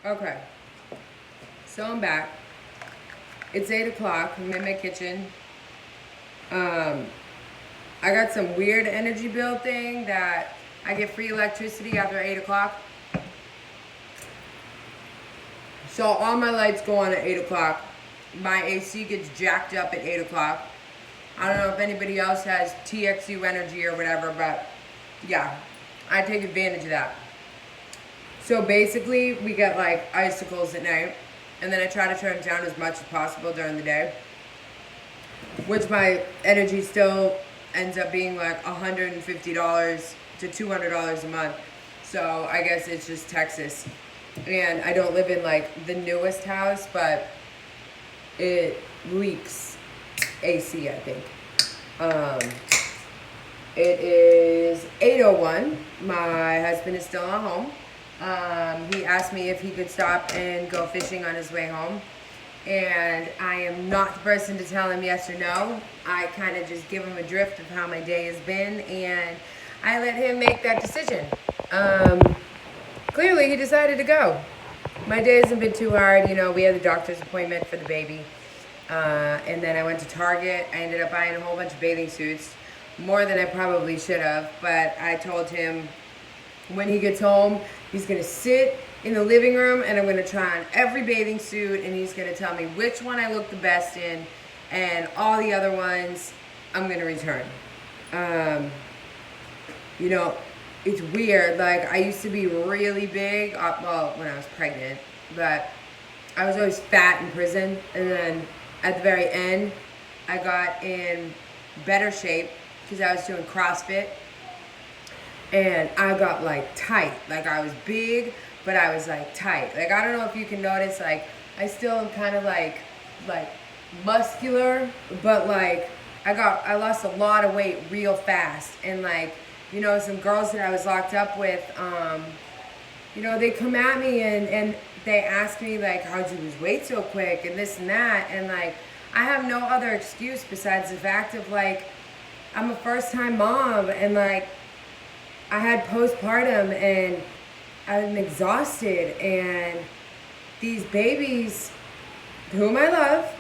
Okay, so I'm back. It's 8 o'clock. I'm in my kitchen. Um, I got some weird energy bill thing that I get free electricity after 8 o'clock. So all my lights go on at 8 o'clock. My AC gets jacked up at 8 o'clock. I don't know if anybody else has TXU energy or whatever, but yeah, I take advantage of that. So basically, we get like icicles at night, and then I try to turn it down as much as possible during the day, which my energy still ends up being like $150 to $200 a month. So I guess it's just Texas. And I don't live in like the newest house, but it leaks AC, I think. It is 8:01. My husband is still at home. He asked me if he could stop and go fishing on his way home. And I am not the person to tell him yes or no. I kind of just give him a drift of how my day has been, and I let him make that decision. Clearly, he decided to go. My day hasn't been too hard. You know, we had the doctor's appointment for the baby. And then I went to Target. I ended up buying a whole bunch of bathing suits. More than I probably should have. But I told him when he gets home, he's going to sit in the living room and I'm going to try on every bathing suit. And he's going to tell me which one I look the best in. And all the other ones, I'm going to return. You know, it's weird. Like, I used to be really big, well, when I was pregnant, but I was always fat in prison. And then at the very end, I got in better shape because I was doing CrossFit. And I got like tight. Like, I was big, but I was like tight. Like, I don't know if you can notice, like, I still am kind of like muscular, but like, I lost a lot of weight real fast. And like, you know, some girls that I was locked up with, you know, they come at me and they ask me, like, how'd you lose weight so quick and this and that. And, like, I have no other excuse besides the fact of, like, I'm a first-time mom and, like, I had postpartum and I'm exhausted. And these babies, whom I love,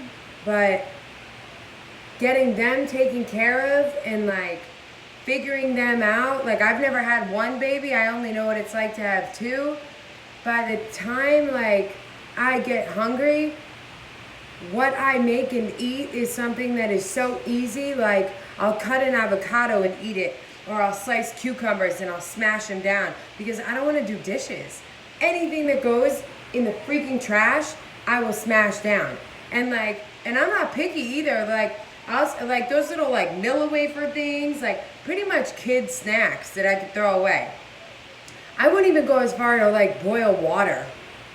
but getting them taken care of and, like, figuring them out. Like, I've never had one baby. I only know what it's like to have two. By the time, like, I get hungry, what I make and eat is something that is so easy. Like, I'll cut an avocado and eat it. Or I'll slice cucumbers and I'll smash them down. Because I don't want to do dishes. Anything that goes in the freaking trash, I will smash down. And, like, and I'm not picky either. Like those little like Nilla wafer things, like pretty much kid snacks that I could throw away. I wouldn't even go as far to like boil water.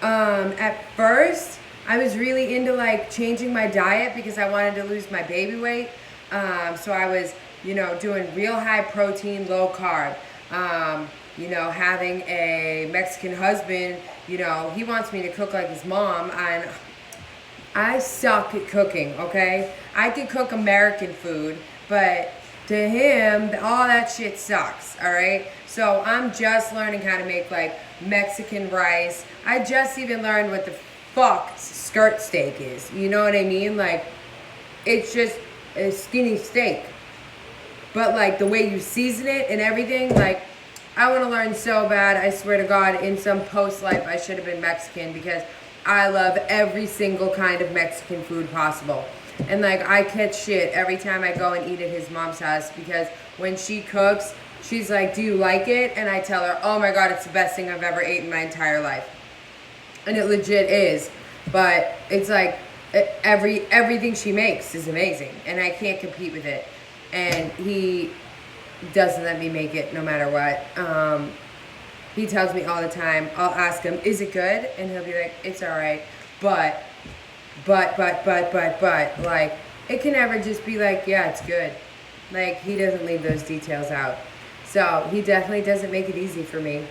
At first, I was really into like changing my diet because I wanted to lose my baby weight. So I was, you know, doing real high protein, low carb. You know, having a Mexican husband, you know, he wants me to cook like his mom, and I suck at cooking, okay? I can cook American food, but to him, all that shit sucks, all right? So I'm just learning how to make, like, Mexican rice. I just even learned what the fuck skirt steak is. You know what I mean? Like, it's just a skinny steak. But, like, the way you season it and everything, like, I want to learn so bad. I swear to God, in some post-life, I should have been Mexican because I love every single kind of Mexican food possible. And, like, I catch shit every time I go and eat at his mom's house because when she cooks, she's like, do you like it? And I tell her, oh my God, it's the best thing I've ever ate in my entire life. And it legit is. But it's like everything she makes is amazing. And I can't compete with it. And he doesn't let me make it no matter what. He tells me all the time, I'll ask him, is it good? And he'll be like, it's all right. But, like, it can never just be like, yeah, it's good. Like, he doesn't leave those details out. So he definitely doesn't make it easy for me.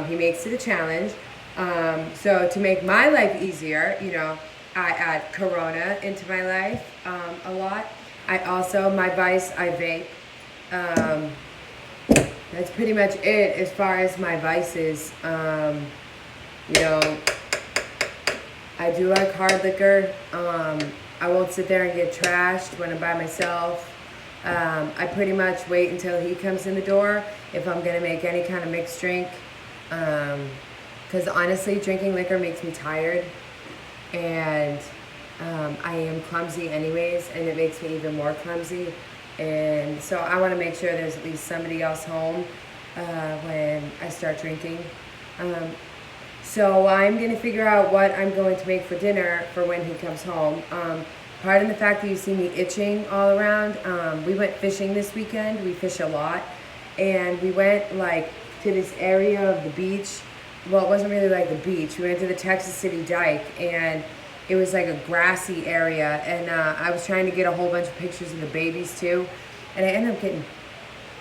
He makes it a challenge. So to make my life easier, you know, I add Corona into my life a lot. My vice, I vape. That's pretty much it as far as my vices. You know, I do like hard liquor. I won't sit there and get trashed when I'm by myself. I pretty much wait until he comes in the door if I'm gonna make any kind of mixed drink. Because honestly, drinking liquor makes me tired, and I am clumsy anyways, and it makes me even more clumsy. And so I want to make sure there's at least somebody else home when I start drinking. So I'm going to figure out what I'm going to make for dinner for when he comes home. Pardon the fact that you see me itching all around. We went fishing this weekend. We fish a lot. And we went like to this area of the beach. Well, it wasn't really like the beach. We went to the Texas City Dike, and it was like a grassy area. And I was trying to get a whole bunch of pictures of the babies too. And I ended up getting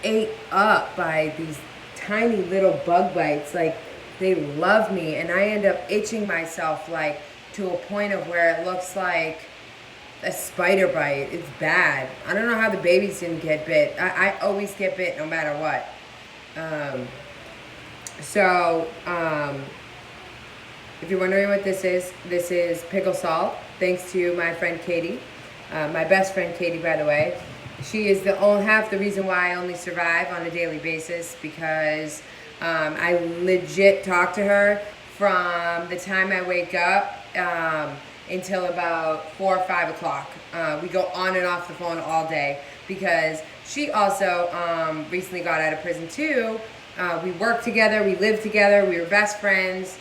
ate up by these tiny little bug bites. Like, they love me, and I end up itching myself like to a point of where it looks like a spider bite. It's bad. I don't know how the babies didn't get bit. I always get bit no matter what. If you're wondering what this is pickle salt, thanks to my friend Katie, my best friend Katie, by the way. She is half the reason why I only survive on a daily basis, because I legit talk to her from the time I wake up until about 4 or 5 o'clock. We go on and off the phone all day, because she also recently got out of prison too. We worked together, we lived together, we were best friends.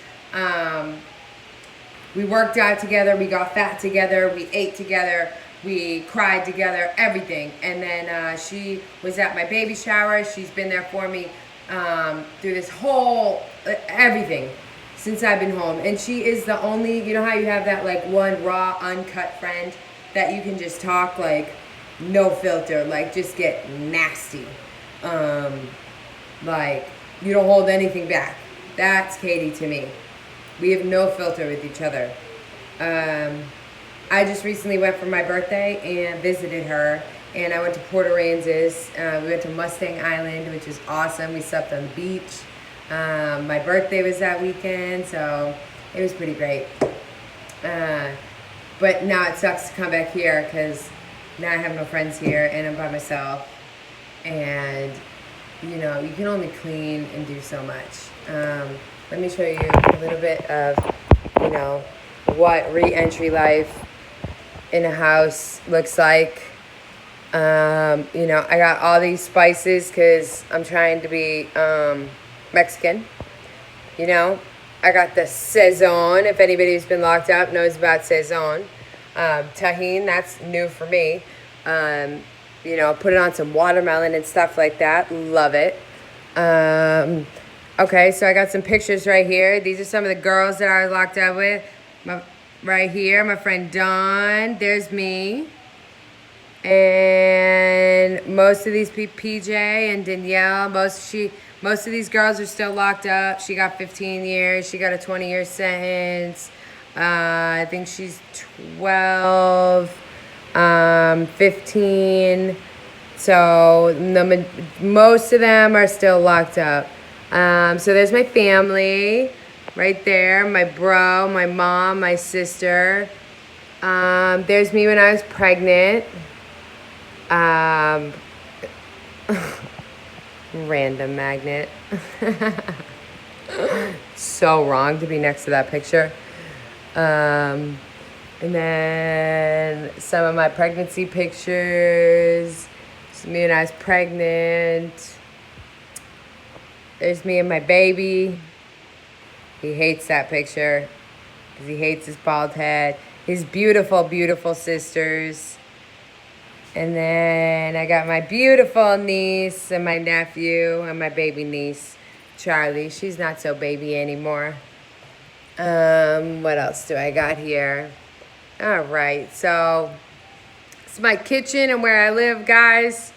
We worked out together, we got fat together, we ate together, we cried together, everything. And then she was at my baby shower. She's been there for me through this whole, everything since I've been home. And she is the only, you know how you have that like one raw, uncut friend that you can just talk like no filter, like just get nasty. Like you don't hold anything back. That's Katie to me. We have no filter with each other. I just recently went for my birthday and visited her, and I went to Port Aransas. We went to Mustang Island, which was awesome. We slept on the beach. My birthday was that weekend, so it was pretty great. But now it sucks to come back here because now I have no friends here and I'm by myself. And, you know, you can only clean and do so much. Let me show you a little bit of, you know, what re-entry life in a house looks like. You know, I got all these spices because I'm trying to be Mexican. You know, I got the Sazon. If anybody who's been locked up knows about Sazon. Tajin, that's new for me. You know, put it on some watermelon and stuff like that. Love it. Okay, so I got some pictures right here. These are some of the girls that I was locked up with. Right here, my friend Dawn. There's me. And most of these people, PJ and Danielle, most of these girls are still locked up. She got 15 years. She got a 20-year sentence. I think she's 12, 15. So most of them are still locked up. So there's my family right there. My bro, my mom, my sister. There's me when I was pregnant. Random magnet. So wrong to be next to that picture. And then some of my pregnancy pictures. It's me when I was pregnant. There's me and my baby. He hates that picture because he hates his bald head. His beautiful, beautiful sisters. And then I got my beautiful niece and my nephew and my baby niece, Charlie. She's not so baby anymore. What else do I got here? All right, so it's my kitchen and where I live, guys.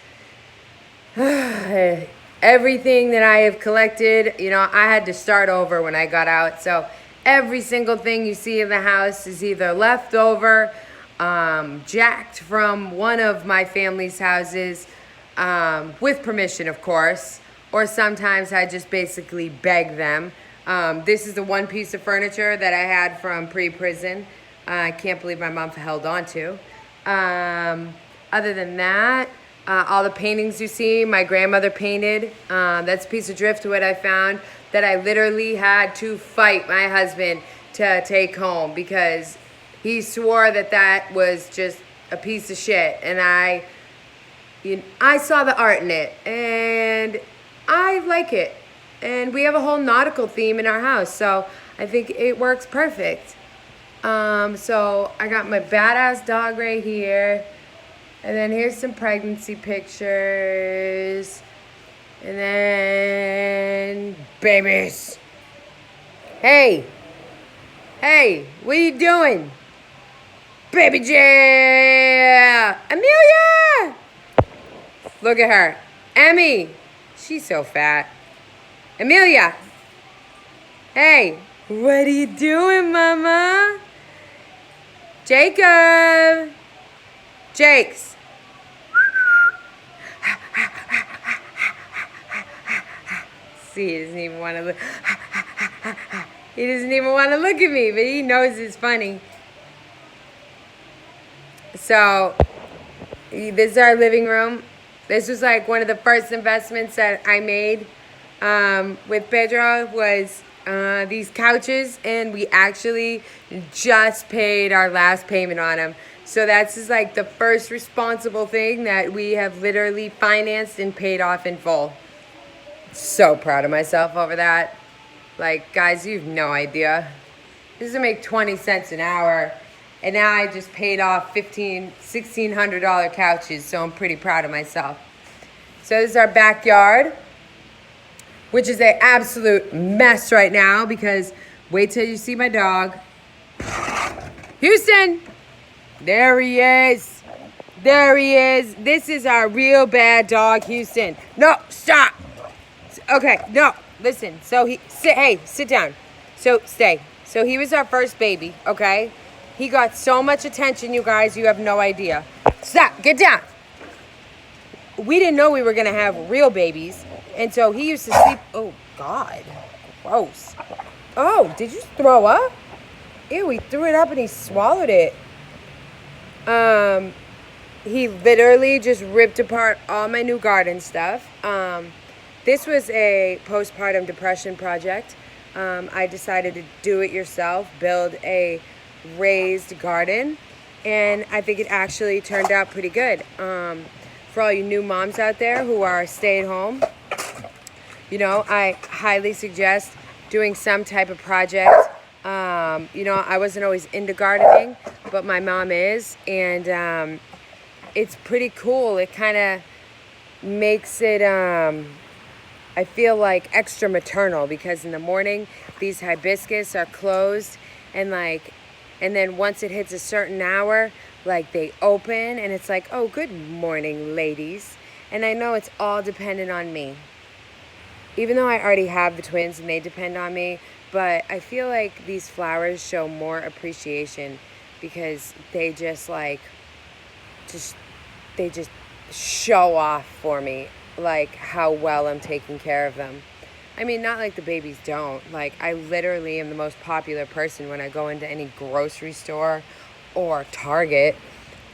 Everything that I have collected, you know, I had to start over when I got out. So every single thing you see in the house is either leftover, jacked from one of my family's houses, with permission, of course, or sometimes I just basically beg them. This is the one piece of furniture that I had from pre-prison. I can't believe my mom held on to. Other than that, all the paintings you see, my grandmother painted. That's a piece of driftwood I found that I literally had to fight my husband to take home because he swore that that was just a piece of shit. And I saw the art in it, and I like it. And we have a whole nautical theme in our house, so I think it works perfect. So I got my badass dog right here. And then here's some pregnancy pictures. And then babies. Hey. Hey, what are you doing? Baby J. Amelia. Look at her. Emmy. She's so fat. Amelia. Hey, what are you doing, mama? Jacob. Jakes. See, he doesn't even want to look. He doesn't even want to look at me, but he knows it's funny. So, this is our living room. This was like one of the first investments that I made with Pedro was these couches, and we actually just paid our last payment on them. So that's just like the first responsible thing that we have literally financed and paid off in full. So proud of myself over that. Like, guys, you have no idea. This is to make 20 cents an hour. And now I just paid off $1,600 couches, so I'm pretty proud of myself. So this is our backyard, which is an absolute mess right now because wait till you see my dog. Houston! There he is. There he is. This is our real bad dog, Houston. No, stop. Okay, no, listen. So sit down. So stay. So he was our first baby, okay? He got so much attention, you guys, you have no idea. Stop, get down. We didn't know we were gonna have real babies. And so he used to sleep, oh God, gross. Oh, did you throw up? Ew, he threw it up and he swallowed it. He literally just ripped apart all my new garden stuff. This was a postpartum depression project. I decided to do it yourself, build a raised garden, and I think it actually turned out pretty good. For all you new moms out there who are stay-at-home, you know, I highly suggest doing some type of project. You know, I wasn't always into gardening, but my mom is, and it's pretty cool. It kind of makes it, I feel like extra maternal because in the morning, these hibiscus are closed, and then once it hits a certain hour, like they open, and it's like, oh, good morning, ladies. And I know it's all dependent on me. Even though I already have the twins and they depend on me, but I feel like these flowers show more appreciation because they just show off for me, like how well I'm taking care of them. I mean, not like the babies don't. Like, I literally am the most popular person when I go into any grocery store or Target.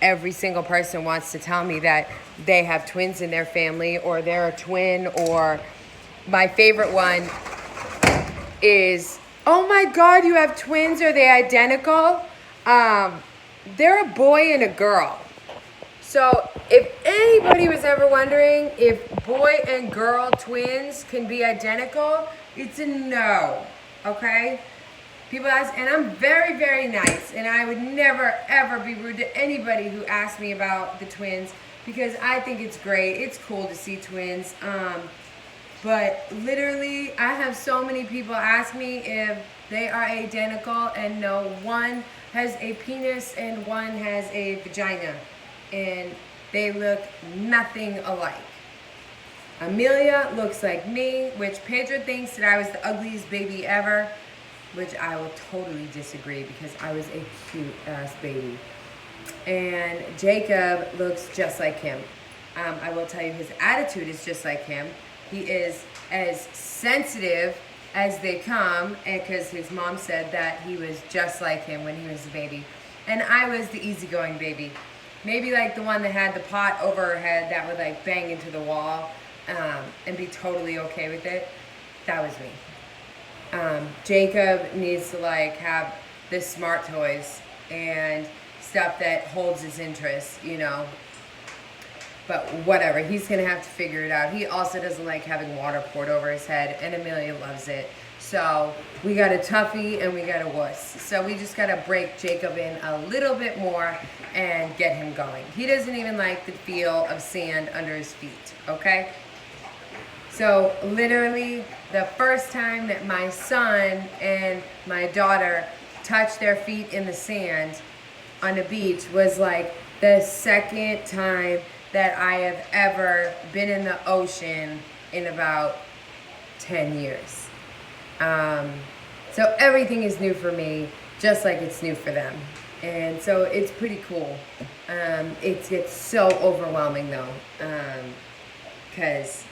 Every single person wants to tell me that they have twins in their family or they're a twin, or my favorite one is, oh my God, you have twins? Are they identical? They're a boy and a girl. So if anybody was ever wondering if boy and girl twins can be identical, it's a no, okay? People ask, and I'm very, very nice, and I would never, ever be rude to anybody who asks me about the twins because I think it's great. It's cool to see twins. But literally, I have so many people ask me if they are identical, and no, one has a penis and one has a vagina, and they look nothing alike. Amelia looks like me, which Pedro thinks that I was the ugliest baby ever, which I will totally disagree because I was a cute ass baby. And Jacob looks just like him. I will tell you his attitude is just like him. He is as sensitive as they come, because his mom said that he was just like him when he was a baby. And I was the easygoing baby. Maybe like the one that had the pot over her head that would like bang into the wall and be totally okay with it. That was me. Jacob needs to like have the smart toys and stuff that holds his interest, you know. But whatever, he's gonna have to figure it out. He also doesn't like having water poured over his head, and Amelia loves it. So we got a toughie and we got a wuss. So we just gotta break Jacob in a little bit more and get him going. He doesn't even like the feel of sand under his feet, okay? So literally the first time that my son and my daughter touched their feet in the sand on the beach was like the second time that I have ever been in the ocean in about 10 years. So everything is new for me, just like it's new for them. And so it's pretty cool. It gets so overwhelming though, because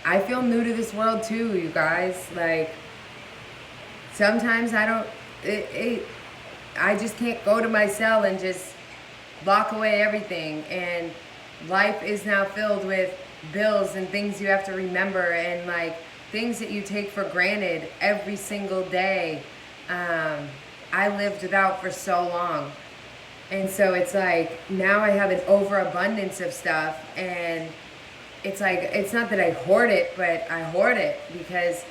I feel new to this world too, you guys. Like, sometimes I just can't go to my cell and just lock away everything. And life is now filled with bills and things you have to remember and like things that you take for granted every single day. I lived without for so long. And so it's like now I have an overabundance of stuff, and it's like, it's not that I hoard it, but I hoard it because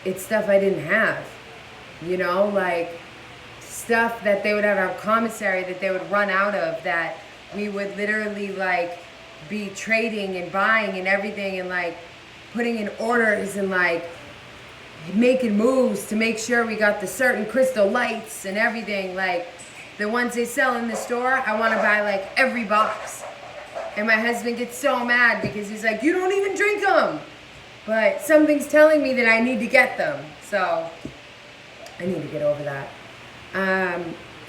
it's stuff I didn't have, you know, like stuff that they would have our commissary that they would run out of, that we would literally like be trading and buying and everything and like putting in orders and like making moves to make sure we got the certain crystal lights and everything. Like the ones they sell in the store, I want to buy like every box. And my husband gets so mad because he's like, you don't even drink them. But something's telling me that I need to get them. So I need to get over that.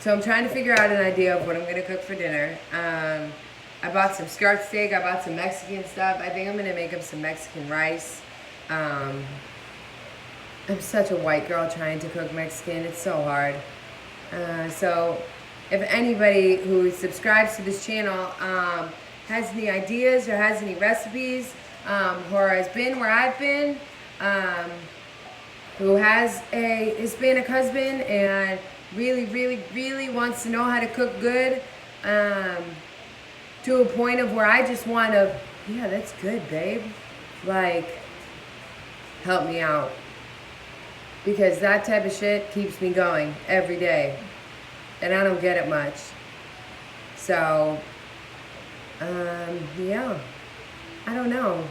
So I'm trying to figure out an idea of what I'm going to cook for dinner. I bought some skirt steak. I bought some Mexican stuff. I think I'm going to make up some Mexican rice. I'm such a white girl trying to cook Mexican. It's so hard. So if anybody who subscribes to this channel has any ideas or has any recipes, or has been where I've been, who has a Hispanic husband and really, really, really wants to know how to cook good, to a point of where I just want to, yeah, that's good, babe. Like, help me out. Because that type of shit keeps me going every day. And I don't get it much. So, yeah. I don't know.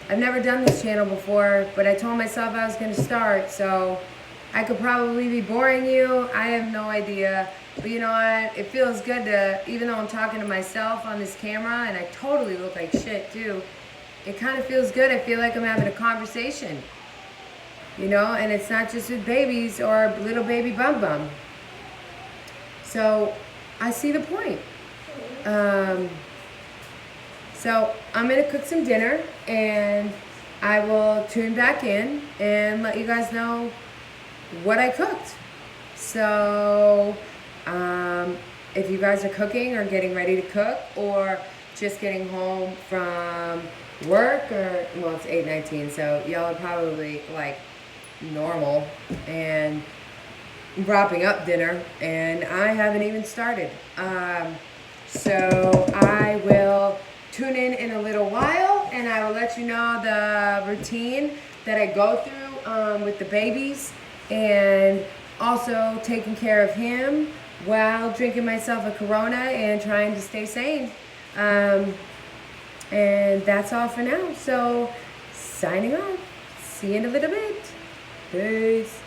I've never done this channel before, but I told myself I was going to start, so I could probably be boring you. I have no idea. But you know what? It feels good to, even though I'm talking to myself on this camera, and I totally look like shit too, it kind of feels good. I feel like I'm having a conversation. You know, and it's not just with babies or little baby Bum Bum. So, I see the point. So, I'm going to cook some dinner, and I will tune back in and let you guys know what I cooked. So, if you guys are cooking or getting ready to cook or just getting home from work, or, well, it's 8:19, so y'all are probably like normal and wrapping up dinner, and I haven't even started. So I will tune in a little while, and I will let you know the routine that I go through with the babies, and also taking care of him while drinking myself a Corona and trying to stay sane. And that's all for now. So signing off. See you in a little bit. Peace.